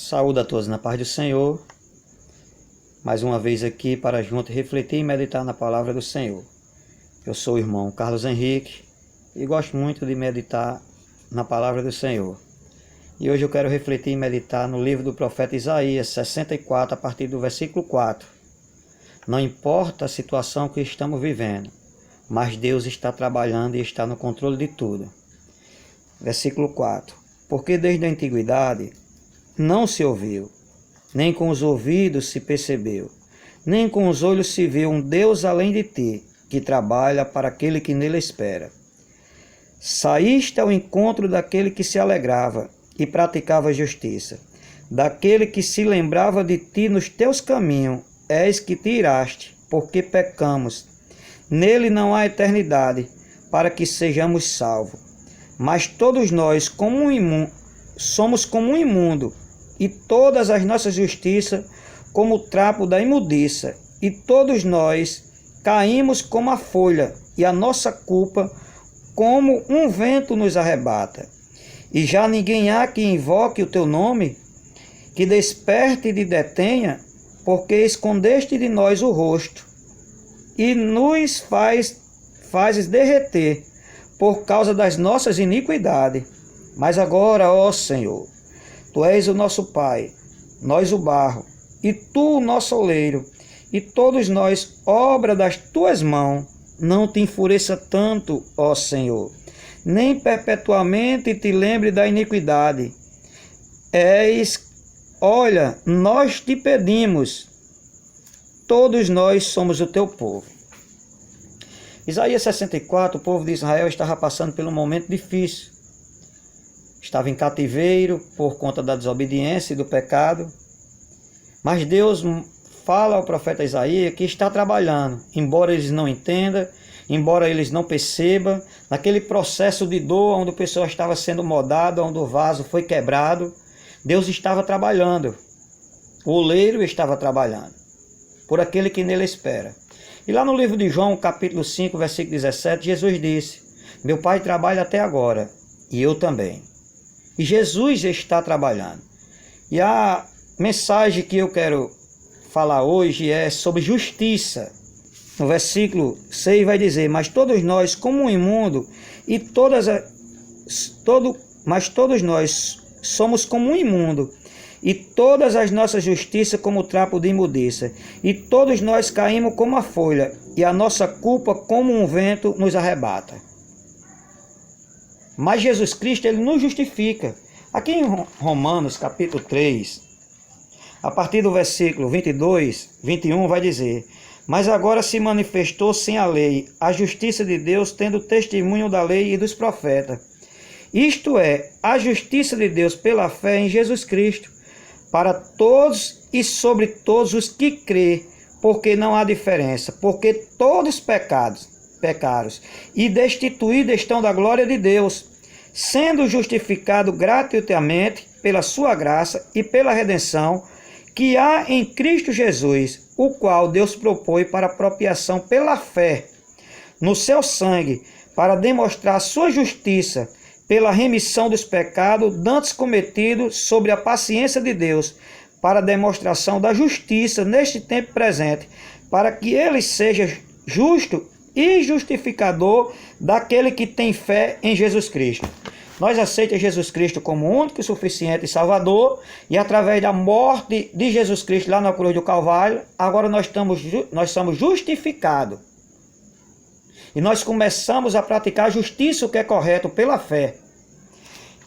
Saúde a todos na paz do Senhor. Mais uma vez aqui para junto refletir e meditar na palavra do Senhor. Eu sou o irmão Carlos Henrique e gosto muito de meditar na palavra do Senhor. E hoje eu quero refletir e meditar no livro do profeta Isaías 64, a partir do versículo 4. Não importa a situação que estamos vivendo, mas Deus está trabalhando e está no controle de tudo. Versículo 4. Porque desde a antiguidade não se ouviu, nem com os ouvidos se percebeu, nem com os olhos se viu um Deus além de ti, que trabalha para aquele que nele espera. Saíste ao encontro daquele que se alegrava e praticava justiça, daquele que se lembrava de ti nos teus caminhos, és que te iraste, porque pecamos. Nele não há eternidade, para que sejamos salvos. Mas todos nós somos como um imundo, e todas as nossas justiças como o trapo da imundiça, e todos nós caímos como a folha, e a nossa culpa como um vento nos arrebata. E já ninguém há que invoque o teu nome, que desperte e te detenha, porque escondeste de nós o rosto, e nos fazes derreter por causa das nossas iniquidades. Mas agora, ó Senhor, Tu és o nosso Pai, nós o barro, e Tu o nosso oleiro, e todos nós, obra das Tuas mãos. Não te enfureça tanto, ó Senhor, nem perpetuamente te lembre da iniquidade. Olha, nós te pedimos, todos nós somos o Teu povo. Isaías 64, o povo de Israel estava passando por um momento difícil. Estava em cativeiro por conta da desobediência e do pecado. Mas Deus fala ao profeta Isaías que está trabalhando, embora eles não entendam, embora eles não percebam, naquele processo de dor onde o pessoal estava sendo moldado, onde o vaso foi quebrado, Deus estava trabalhando. O oleiro estava trabalhando por aquele que nele espera. E lá no livro de João, capítulo 5, versículo 17, Jesus disse: meu Pai trabalha até agora, e eu também. E Jesus está trabalhando. E a mensagem que eu quero falar hoje é sobre justiça. No versículo 6 vai dizer: mas todos nós, como um imundo, mas todos nós somos como um imundo, e todas as nossas justiças como o trapo de imundiça, e todos nós caímos como a folha, e a nossa culpa como um vento nos arrebata. Mas Jesus Cristo, Ele nos justifica. Aqui em Romanos capítulo 3, a partir do versículo 22, 21, vai dizer: mas agora se manifestou sem a lei a justiça de Deus, tendo testemunho da lei e dos profetas. Isto é, a justiça de Deus pela fé em Jesus Cristo, para todos e sobre todos os que crê, porque não há diferença, porque todos pecaram e destituídos estão da glória de Deus, sendo justificado gratuitamente pela sua graça e pela redenção que há em Cristo Jesus, o qual Deus propõe para apropriação pela fé no seu sangue, para demonstrar sua justiça pela remissão dos pecados dantes cometidos sobre a paciência de Deus, para demonstração da justiça neste tempo presente, para que ele seja justo e justificador daquele que tem fé em Jesus Cristo. Nós aceitamos Jesus Cristo como único e suficiente Salvador, e através da morte de Jesus Cristo lá na cruz do Calvário, agora nós somos justificados. E nós começamos a praticar a justiça, o que é correto, pela fé.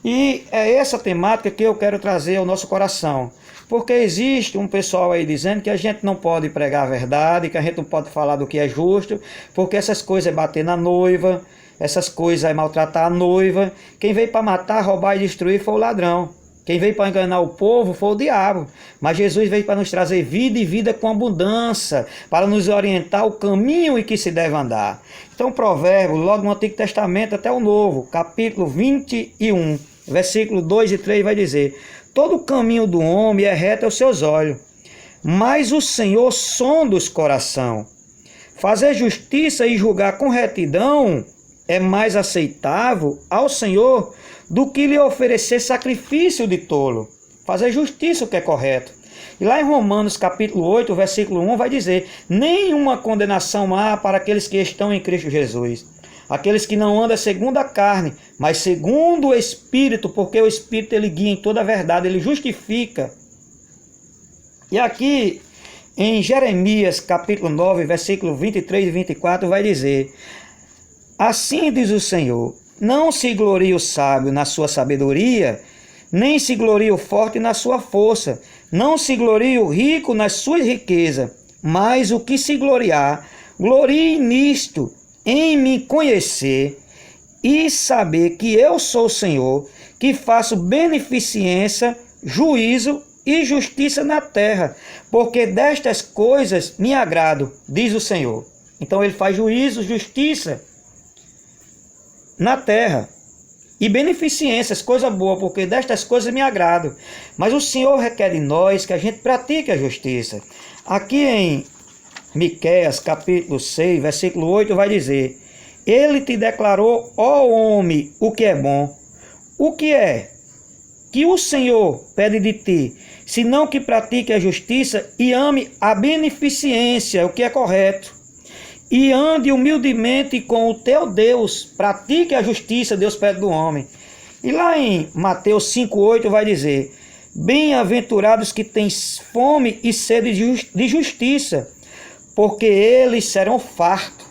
E é essa temática que eu quero trazer ao nosso coração. Porque existe um pessoal aí dizendo que a gente não pode pregar a verdade, que a gente não pode falar do que é justo, porque essas coisas é bater na noiva, essas coisas é maltratar a noiva. Quem veio para matar, roubar e destruir foi o ladrão. Quem veio para enganar o povo foi o diabo. Mas Jesus veio para nos trazer vida e vida com abundância, para nos orientar o caminho em que se deve andar. Então, Provérbio, logo no Antigo Testamento até o Novo, capítulo 21, versículo 2 e 3 vai dizer: todo o caminho do homem é reto aos seus olhos, mas o Senhor sonda os corações. Fazer justiça e julgar com retidão é mais aceitável ao Senhor do que lhe oferecer sacrifício de tolo. fazer justiça, o que é correto. E lá em Romanos capítulo 8, versículo 1, vai dizer: nenhuma condenação há para aqueles que estão em Cristo Jesus. Aqueles que não andam segundo a carne, mas segundo o Espírito, porque o Espírito ele guia em toda a verdade, ele justifica. E aqui em Jeremias capítulo 9, versículo 23 e 24, vai dizer: assim diz o Senhor, não se glorie o sábio na sua sabedoria, nem se glorie o forte na sua força, não se glorie o rico nas suas riquezas, mas o que se gloriar, glorie nisto, em me conhecer e saber que eu sou o Senhor, que faço beneficência, juízo e justiça na terra, porque destas coisas me agrado, diz o Senhor. Então ele faz juízo, justiça na terra e beneficências, coisa boa, porque destas coisas me agrado. Mas o Senhor requer de nós que a gente pratique a justiça. Aqui em Miqueias capítulo 6, versículo 8 vai dizer: ele te declarou, ó homem, o que é bom. O que é que o Senhor pede de ti, senão que pratique a justiça e ame a beneficência, o que é correto, e ande humildemente com o teu Deus, pratique a justiça, Deus pede do homem. E lá em Mateus 5,8 vai dizer: bem-aventurados que têm fome e sede de justiça, porque eles serão fartos.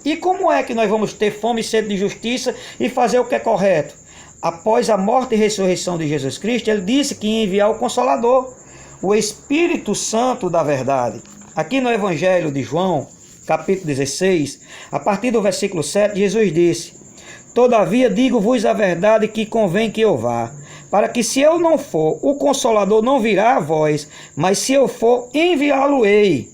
E como é que nós vamos ter fome e sede de justiça e fazer o que é correto? Após a morte e ressurreição de Jesus Cristo, ele disse que ia enviar o Consolador, o Espírito Santo da verdade. Aqui no Evangelho de João, capítulo 16, a partir do versículo 7, Jesus disse: todavia digo-vos a verdade que convém que eu vá, para que se eu não for, o Consolador não virá a vós, mas se eu for, enviá-lo-ei.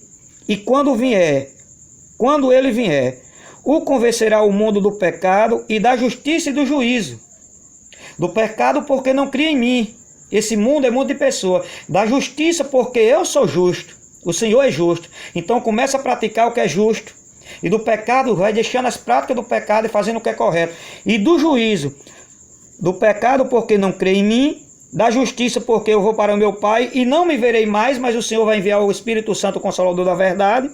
E quando ele vier, o convencerá o mundo do pecado e da justiça e do juízo. Do pecado porque não cria em mim. Esse mundo é mundo de pessoa. Da justiça porque eu sou justo. O Senhor é justo. Então começa a praticar o que é justo. E do pecado vai deixando as práticas do pecado e fazendo o que é correto. E do juízo. Do pecado porque não crê em mim. Da justiça porque eu vou para o meu Pai e não me verei mais, mas o Senhor vai enviar o Espírito Santo, o Consolador da verdade.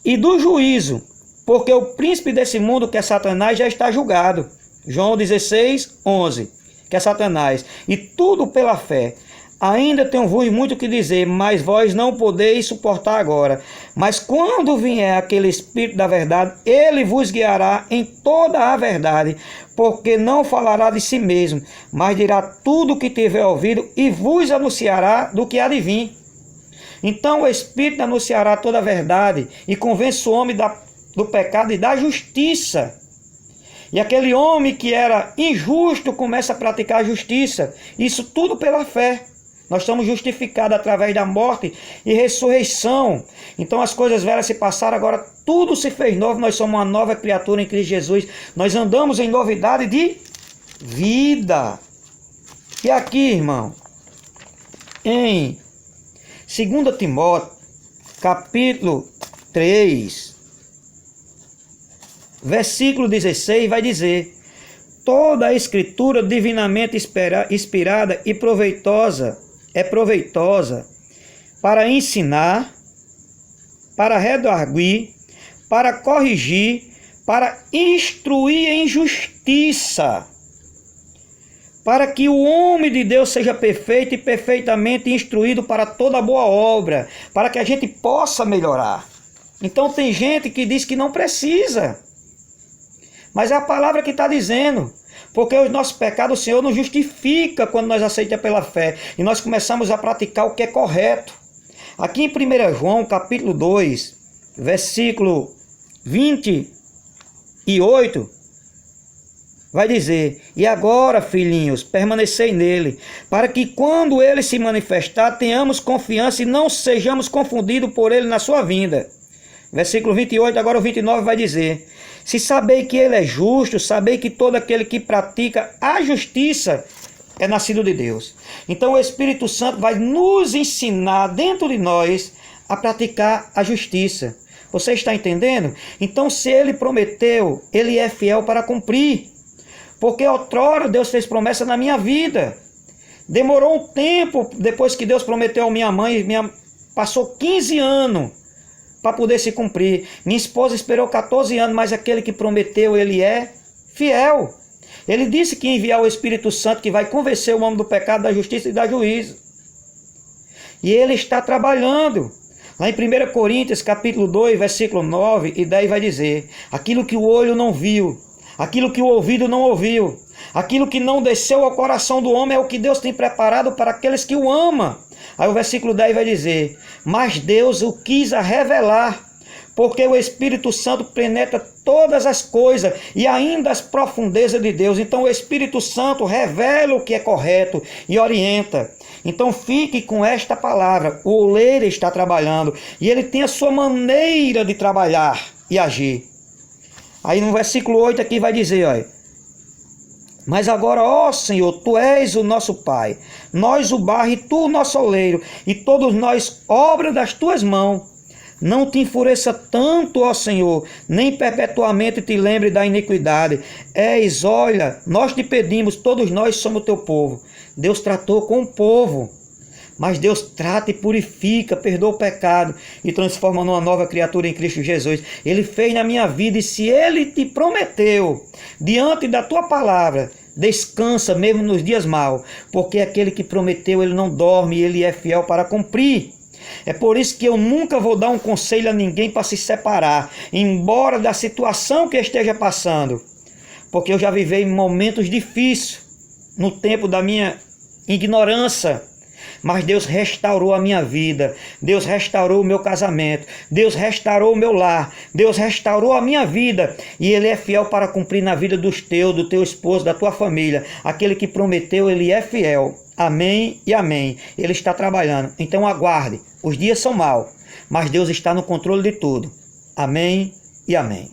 E do juízo porque o príncipe desse mundo, que é Satanás, já está julgado. João 16, 11, que é Satanás. E tudo pela fé. Ainda tenho-vos muito que dizer, mas vós não podeis suportar agora. Mas quando vier aquele Espírito da verdade, ele vos guiará em toda a verdade, porque não falará de si mesmo, mas dirá tudo o que tiver ouvido e vos anunciará do que há de vir. Então o Espírito anunciará toda a verdade e convence o homem do pecado e da justiça. E aquele homem que era injusto começa a praticar a justiça. Isso tudo pela fé. Nós estamos justificados através da morte e ressurreição. Então as coisas velhas se passaram, agora tudo se fez novo. Nós somos uma nova criatura em Cristo Jesus. Nós andamos em novidade de vida. E aqui, irmão, em 2 Timóteo, capítulo 3, versículo 16, vai dizer: toda a escritura divinamente inspirada e proveitosa para ensinar, para redarguir, para corrigir, para instruir em justiça, para que o homem de Deus seja perfeito e perfeitamente instruído para toda boa obra, para que a gente possa melhorar. Então tem gente que diz que não precisa, mas é a palavra que está dizendo. Porque os nossos pecados o Senhor nos justifica quando nós aceitamos pela fé. E nós começamos a praticar o que é correto. Aqui em 1 João capítulo 2, versículo 28, vai dizer: e agora, filhinhos, permanecei nele, para que quando ele se manifestar, tenhamos confiança e não sejamos confundidos por ele na sua vinda. Versículo 28, agora o 29 vai dizer: se sabei que ele é justo, sabei que todo aquele que pratica a justiça é nascido de Deus. Então o Espírito Santo vai nos ensinar dentro de nós a praticar a justiça. Você está entendendo? Então se ele prometeu, ele é fiel para cumprir. Porque outrora Deus fez promessa na minha vida. Demorou um tempo, depois que Deus prometeu a minha mãe, passou 15 anos para poder se cumprir. Minha esposa esperou 14 anos, mas aquele que prometeu, ele é fiel. Ele disse que ia enviar o Espírito Santo, que vai convencer o homem do pecado, da justiça e da juízo. E ele está trabalhando. Lá em 1 Coríntios, capítulo 2, versículo 9 e 10 vai dizer: aquilo que o olho não viu, aquilo que o ouvido não ouviu, aquilo que não desceu ao coração do homem é o que Deus tem preparado para aqueles que o amam. Aí o versículo 10 vai dizer: mas Deus o quis revelar, porque o Espírito Santo penetra todas as coisas e ainda as profundezas de Deus. Então o Espírito Santo revela o que é correto e orienta. Então fique com esta palavra: o oleiro está trabalhando e ele tem a sua maneira de trabalhar e agir. Aí no versículo 8 aqui vai dizer, olha: mas agora, ó Senhor, Tu és o nosso Pai, nós o barro e Tu o nosso oleiro, e todos nós obra das Tuas mãos. Não te enfureça tanto, ó Senhor, nem perpetuamente te lembre da iniquidade. Olha, nós te pedimos, todos nós somos o Teu povo. Deus tratou com o povo, mas Deus trata e purifica, perdoa o pecado e transforma numa nova criatura em Cristo Jesus. Ele fez na minha vida, e se Ele te prometeu, diante da Tua palavra, descansa mesmo nos dias maus, porque aquele que prometeu, ele não dorme, ele é fiel para cumprir. É por isso que eu nunca vou dar um conselho a ninguém para se separar, embora da situação que esteja passando, porque eu já vivei momentos difíceis no tempo da minha ignorância, mas Deus restaurou a minha vida, Deus restaurou o meu casamento, Deus restaurou o meu lar, Deus restaurou a minha vida, e Ele é fiel para cumprir na vida dos teus, do teu esposo, da tua família. Aquele que prometeu, Ele é fiel. Amém e amém. Ele está trabalhando. Então aguarde. Os dias são maus, mas Deus está no controle de tudo. Amém e amém.